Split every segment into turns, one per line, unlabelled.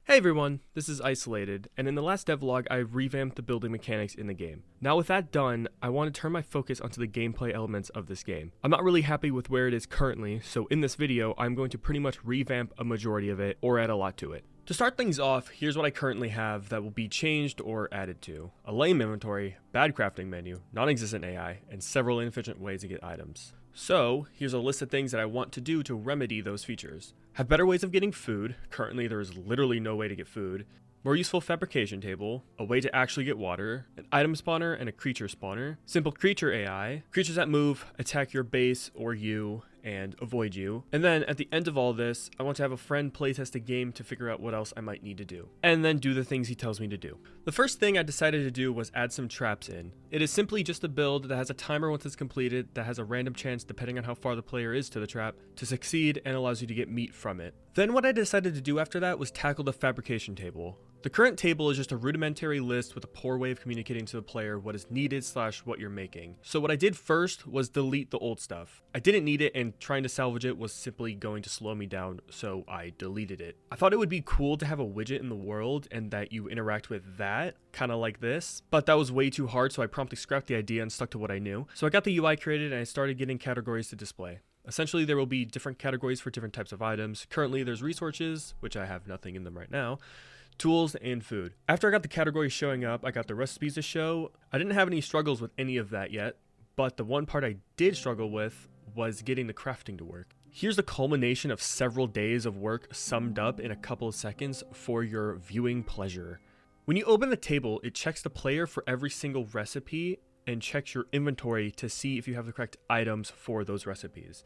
Hey everyone, this is Isolated, and in the last devlog I revamped the building mechanics in the game. Now with that done, I want to turn my focus onto the gameplay elements of this game. I'm not really happy with where it is currently, so in this video I'm going to pretty much revamp a majority of it, or add a lot to it. To start things off, here's what I currently have that will be changed or added to. A lame inventory, bad crafting menu, non-existent AI, and several inefficient ways to get items. So, here's a list of things that I want to do to remedy those features. Have better ways of getting food, currently there is literally no way to get food. More useful fabrication table, a way to actually get water, an item spawner and a creature spawner, simple creature AI, creatures that move, attack your base or you, and avoid you. And then at the end of all this, I want to have a friend playtest a game to figure out what else I might need to do. And then do the things he tells me to do. The first thing I decided to do was add some traps in. It is simply just a build that has a timer once it's completed that has a random chance, depending on how far the player is to the trap, to succeed and allows you to get meat from it. Then what I decided to do after that was tackle the fabrication table. The current table is just a rudimentary list with a poor way of communicating to the player what is needed / what you're making. So what I did first was delete the old stuff. I didn't need it and trying to salvage it was simply going to slow me down, so I deleted it. I thought it would be cool to have a widget in the world and that you interact with that, kind of like this, but that was way too hard, so I promptly scrapped the idea and stuck to what I knew. So I got the UI created and I started getting categories to display. Essentially, there will be different categories for different types of items. Currently, there's resources, which I have nothing in them right now, tools, and food. After I got the categories showing up, I got the recipes to show. I didn't have any struggles with any of that yet, but the one part I did struggle with was getting the crafting to work. Here's the culmination of several days of work summed up in a couple of seconds for your viewing pleasure. When you open the table, it checks the player for every single recipe and checks your inventory to see if you have the correct items for those recipes.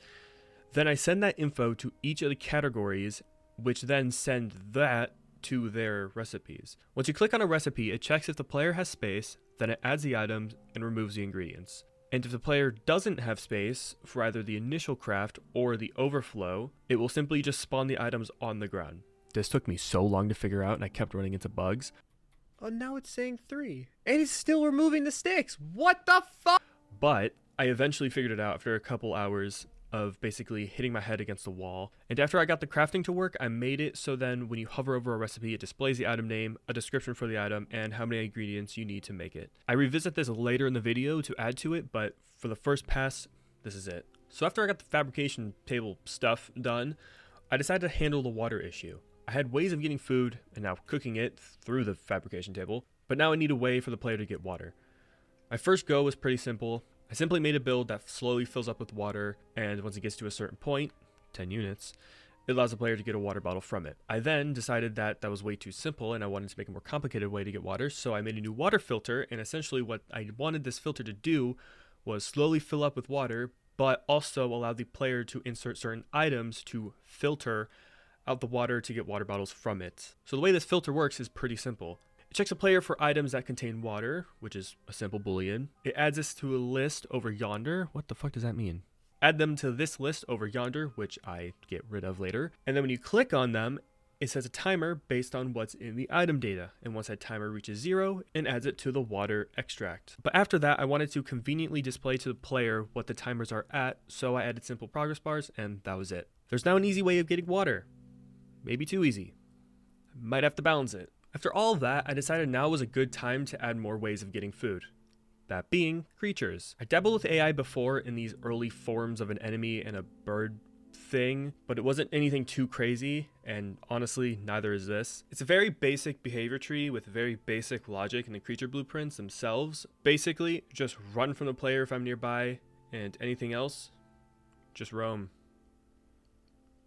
Then I send that info to each of the categories, which then send that to their recipes. Once you click on a recipe, it checks if the player has space, then it adds the items and removes the ingredients. And if the player doesn't have space for either the initial craft or the overflow, it will simply just spawn the items on the ground. This took me so long to figure out and I kept running into bugs. Oh, now it's saying 3. And it's still removing the sticks. What the fuck? But I eventually figured it out after a couple hours of basically hitting my head against the wall. And after I got the crafting to work, I made it so then when you hover over a recipe, it displays the item name, a description for the item, and how many ingredients you need to make it. I revisit this later in the video to add to it, but for the first pass, this is it. So after I got the fabrication table stuff done, I decided to handle the water issue. I had ways of getting food and now cooking it through the fabrication table, but now I need a way for the player to get water. My first go was pretty simple. I simply made a build that slowly fills up with water, and once it gets to a certain point, 10 units, it allows the player to get a water bottle from it. I then decided that that was way too simple and I wanted to make a more complicated way to get water, so I made a new water filter, and essentially what I wanted this filter to do was slowly fill up with water, but also allow the player to insert certain items to filter out the water to get water bottles from it. So the way this filter works is pretty simple. It checks a player for items that contain water, which is a simple boolean. It adds this to a list over yonder. What the fuck does that mean? Add them to this list over yonder, which I get rid of later. And then when you click on them, it sets a timer based on what's in the item data. And once that timer reaches 0, it adds it to the water extract. But after that, I wanted to conveniently display to the player what the timers are at, so I added simple progress bars, and that was it. There's now an easy way of getting water. Maybe too easy. Might have to balance it. After all that, I decided now was a good time to add more ways of getting food. That being creatures. I dabbled with AI before in these early forms of an enemy and a bird thing, but it wasn't anything too crazy, and honestly, neither is this. It's a very basic behavior tree with very basic logic in the creature blueprints themselves. Basically, just run from the player if I'm nearby, and anything else, just roam.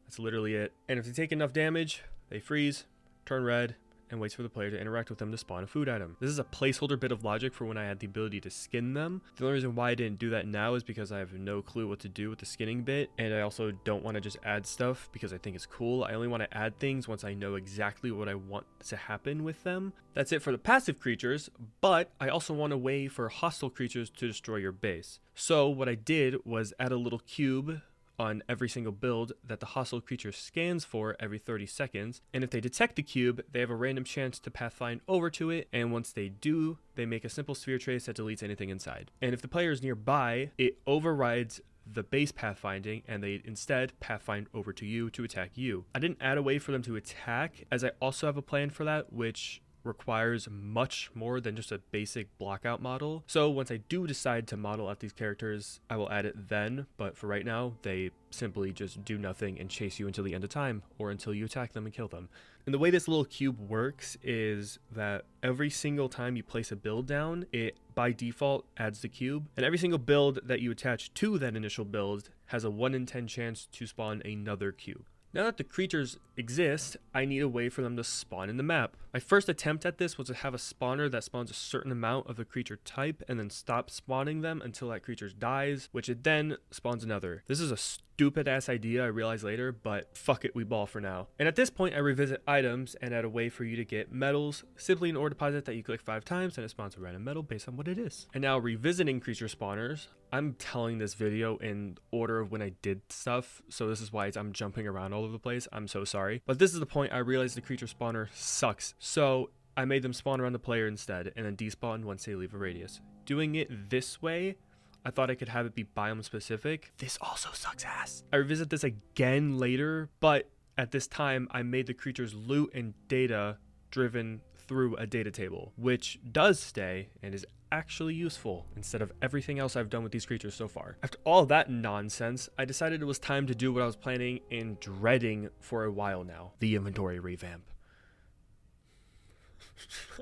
That's literally it. And if they take enough damage, they freeze, turn red, and waits for the player to interact with them to spawn a food item. This is a placeholder bit of logic for when I had the ability to skin them. The only reason why I didn't do that now is because I have no clue what to do with the skinning bit, and I also don't want to just add stuff because I think it's cool. I only want to add things once I know exactly what I want to happen with them. That's it for the passive creatures, but I also want a way for hostile creatures to destroy your base. So what I did was add a little cube on every single build that the hostile creature scans for every 30 seconds, and if they detect the cube, they have a random chance to pathfind over to it, and once they do, they make a simple sphere trace that deletes anything inside. And if the player is nearby, it overrides the base pathfinding, and they instead pathfind over to you to attack you. I didn't add a way for them to attack, as I also have a plan for that, which requires much more than just a basic blockout model. So once I do decide to model out these characters, I will add it then, but for right now, they simply just do nothing and chase you until the end of time, or until you attack them and kill them. And the way this little cube works is that every single time you place a build down, it by default adds the cube, and every single build that you attach to that initial build has a 1 in 10 chance to spawn another cube. Now that the creatures exist, I need a way for them to spawn in the map. My first attempt at this was to have a spawner that spawns a certain amount of the creature type and then stop spawning them until that creature dies, which it then spawns another. This is a stupid ass idea, I realized later, but fuck it, we ball for now. And at this point I revisit items and add a way for you to get medals, simply an ore deposit that you click 5 times and it spawns a random medal based on what it is. And now revisiting creature spawners, I'm telling this video in order of when I did stuff, so this is why I'm jumping around all over the place. I'm so sorry. But this is the point I realized the creature spawner sucks. So I made them spawn around the player instead, and then despawn once they leave a radius. Doing it this way, I thought I could have it be biome specific. This also sucks ass. I revisit this again later, but at this time I made the creature's loot and data driven through a data table, which does stay and is actually useful instead of everything else I've done with these creatures so far. After all that nonsense, I decided it was time to do what I was planning and dreading for a while now, the inventory revamp.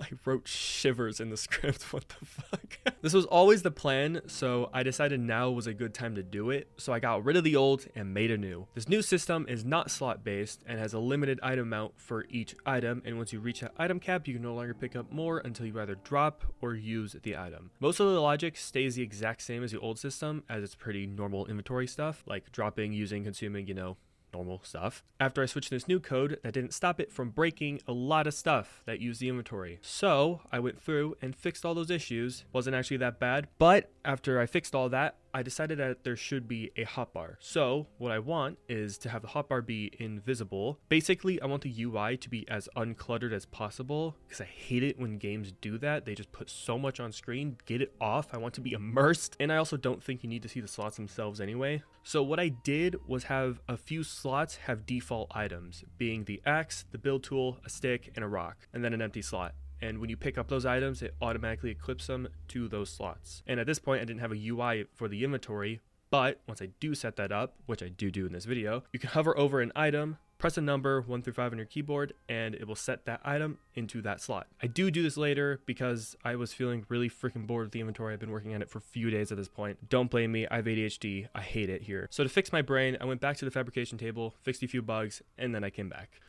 I wrote shivers in the script, what the fuck? This was always the plan, so I decided now was a good time to do it, so I got rid of the old and made a new. This new system is not slot based and has a limited item amount for each item, and once you reach that item cap, you can no longer pick up more until you either drop or use the item. Most of the logic stays the exact same as the old system, as it's pretty normal inventory stuff, like dropping, using, consuming, you know, normal stuff. After I switched to this new code, that didn't stop it from breaking a lot of stuff that used the inventory. So I went through and fixed all those issues. Wasn't actually that bad, but after I fixed all that, I decided that there should be a hotbar. So what I want is to have the hotbar be invisible. Basically, I want the UI to be as uncluttered as possible because I hate it when games do that. They just put so much on screen. Get it off. I want to be immersed. And I also don't think you need to see the slots themselves anyway. So what I did was have a few slots have default items, being the axe, the build tool, a stick, and a rock, and then an empty slot. And when you pick up those items, it automatically equips them to those slots. And at this point, I didn't have a UI for the inventory, but once I do set that up, which I do in this video, you can hover over an item, press a number 1 through 5 on your keyboard, and it will set that item into that slot. I do this later because I was feeling really freaking bored with the inventory. I've been working on it for a few days at this point. Don't blame me, I have ADHD, I hate it here. So to fix my brain, I went back to the fabrication table, fixed a few bugs, and then I came back.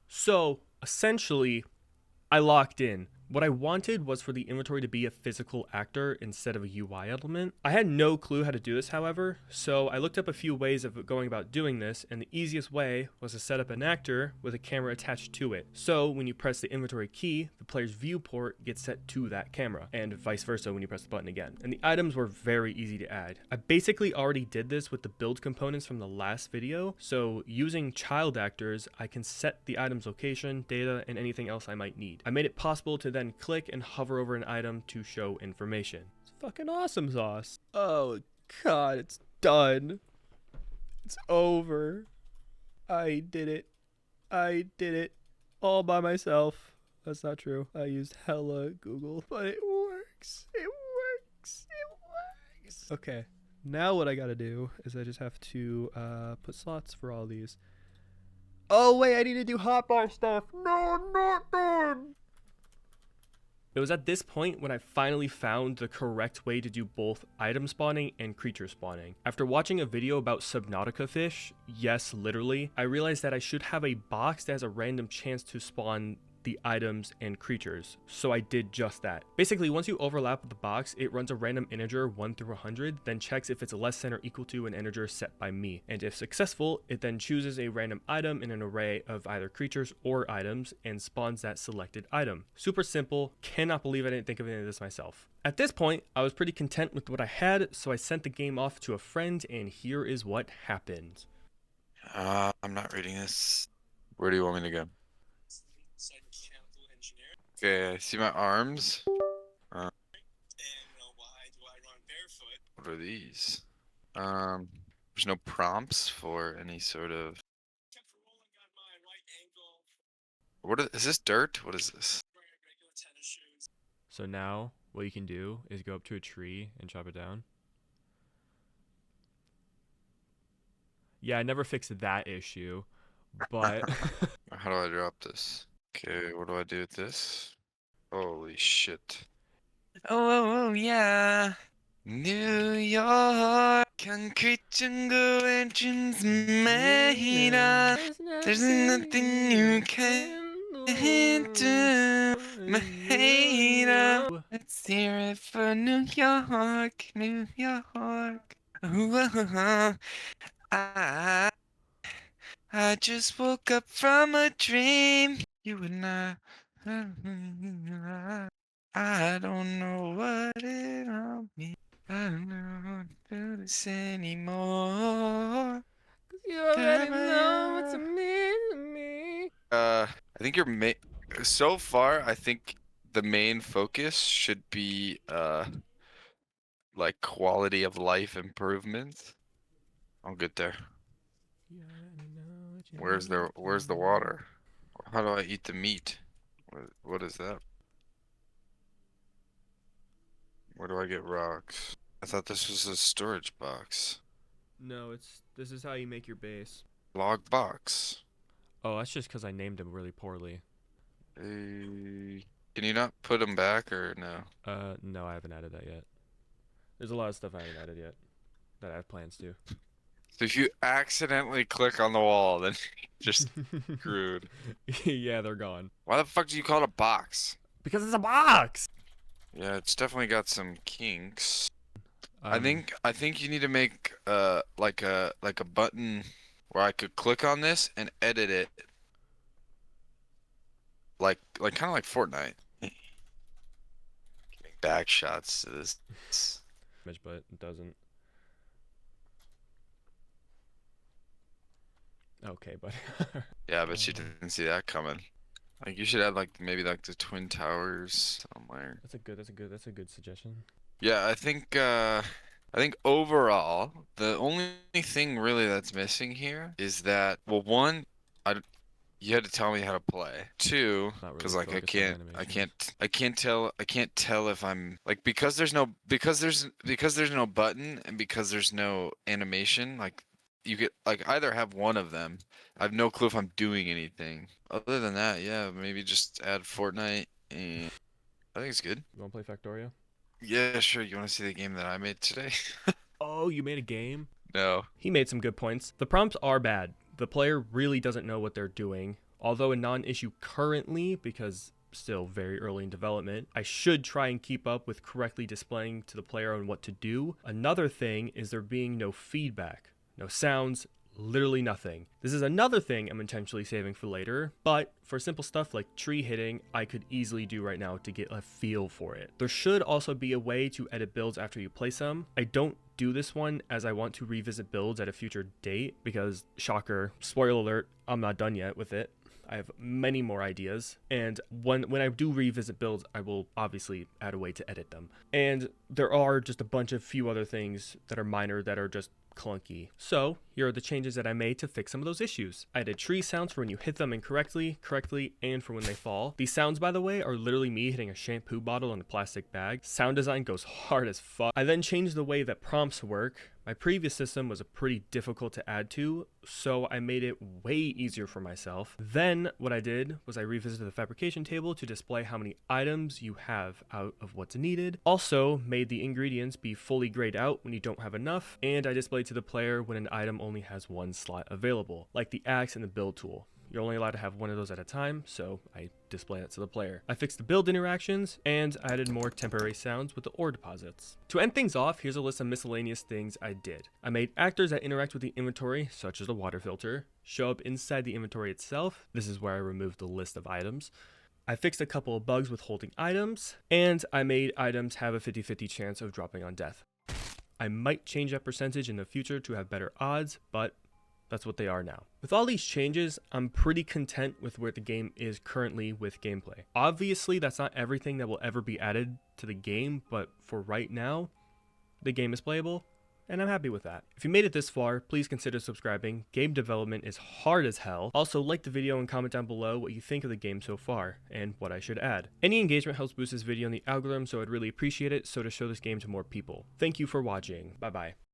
So essentially, I locked in. What I wanted was for the inventory to be a physical actor instead of a UI element. I had no clue how to do this, however, so I looked up a few ways of going about doing this, and the easiest way was to set up an actor with a camera attached to it. So when you press the inventory key, the player's viewport gets set to that camera, and vice versa when you press the button again. And the items were very easy to add. I basically already did this with the build components from the last video, so using child actors, I can set the item's location, data, and anything else I might need. I made it possible to then click and hover over an item to show information. It's fucking awesome sauce. Oh god, it's done. It's over. I did it. I did it all by myself. That's not true. I used hella Google, but it works. It works. It works. Okay, now what I gotta do is I just have to put slots for all these. Oh wait, I need to do hotbar stuff. No, I'm not done. It was at this point when I finally found the correct way to do both item spawning and creature spawning. After watching a video about Subnautica fish, yes, literally, I realized that I should have a box that has a random chance to spawn the items and creatures, so I did just that. Basically, once you overlap with the box, it runs a random integer 1 through 100, then checks if it's less than or equal to an integer set by me, and if successful, it then chooses a random item in an array of either creatures or items and spawns that selected item. Super simple. Cannot believe I didn't think of any of this myself. At this point, I was pretty content with what I had, so I sent the game off to a friend, and here is what happened.
I'm not reading this. Where do you want me to go? Okay, I see my arms.
And why do I run barefoot?
What are these? There's no prompts for any sort of. What is this dirt? What is this?
So now what you can do is go up to a tree and chop it down. Yeah, I never fixed that issue, but
How do I drop this? Okay, what do I do with this? Holy shit. Oh, yeah. New York, concrete jungle entrance made up. There's nothing you can't do, my hater. Let's hear it for New York, New York. Ooh, I just woke up from a dream. You and I don't know what it all means. I don't know how to do this anymore.
'cause you already know what you mean to me.
I think so far, I think the main focus should be like quality of life improvements. I'll get there.
You already know what you
Where's
mean
the
to me.
water? How do I eat the meat? What is that? Where do I get rocks? I thought this was a storage box.
No, this is how you make your base.
Log box.
Oh, that's just because I named him really poorly.
Can you not put them back or no?
No, I haven't added that yet. There's a lot of stuff I haven't added yet that I have plans to.
So if you accidentally click on the wall, then you're just screwed.
Yeah, they're gone.
Why the fuck do you call it a box?
Because it's a box.
Yeah, it's definitely got some kinks. I
Um,
think you need to make like a button where I could click on this and edit it like kind of like Fortnite. Giving back shots to this.
but it doesn't. Okay, but
Yeah, but you didn't see that coming. Like you should add like maybe like the twin towers somewhere.
that's a good suggestion.
Yeah, I think overall the only thing really that's missing here is that, well, one, I you had to tell me how to play. Two,
Not
because
really
like
focused on animations.
I can't tell if I'm like, because there's no button and because there's no animation, like you could like either have one of them. I have no clue if I'm doing anything. Other than that, yeah, maybe just add Fortnite and I think it's good.
You want to play Factorio?
Yeah, sure. You want to see the game that I made today?
Oh, you made a game?
No.
He made some good points. The prompts are bad. The player really doesn't know what they're doing. Although a non-issue currently, because still very early in development, I should try and keep up with correctly displaying to the player on what to do. Another thing is there being no feedback, no sounds, literally nothing. This is another thing I'm intentionally saving for later, but for simple stuff like tree hitting, I could easily do right now to get a feel for it. There should also be a way to edit builds after you place them. I don't do this one as I want to revisit builds at a future date because, shocker, spoiler alert, I'm not done yet with it. I have many more ideas, and when I do revisit builds, I will obviously add a way to edit them. And there are just a bunch of few other things that are minor that are just clunky. So here are the changes that I made to fix some of those issues. I added tree sounds for when you hit them incorrectly, and for when they fall. These sounds, by the way, are literally me hitting a shampoo bottle in a plastic bag. Sound design goes hard as fuck. I then changed the way that prompts work. My previous system was pretty difficult to add to, so I made it way easier for myself. Then what I did was I revisited the fabrication table to display how many items you have out of what's needed. Also made the ingredients be fully grayed out when you don't have enough, and I displayed to the player when an item only has one slot available, like the axe and the build tool. You're only allowed to have one of those at a time, so I display it to the player. I fixed the build interactions, and I added more temporary sounds with the ore deposits. To end things off, here's a list of miscellaneous things I did. I made actors that interact with the inventory, such as the water filter, show up inside the inventory itself. This is where I removed the list of items. I fixed a couple of bugs with holding items, and I made items have a 50-50 chance of dropping on death. I might change that percentage in the future to have better odds, but that's what they are now. With all these changes, I'm pretty content with where the game is currently with gameplay. Obviously, that's not everything that will ever be added to the game, but for right now, the game is playable, and I'm happy with that. If you made it this far, please consider subscribing. Game development is hard as hell. Also, like the video and comment down below what you think of the game so far, and what I should add. Any engagement helps boost this video in the algorithm, so I'd really appreciate it, so to show this game to more people. Thank you for watching. Bye bye.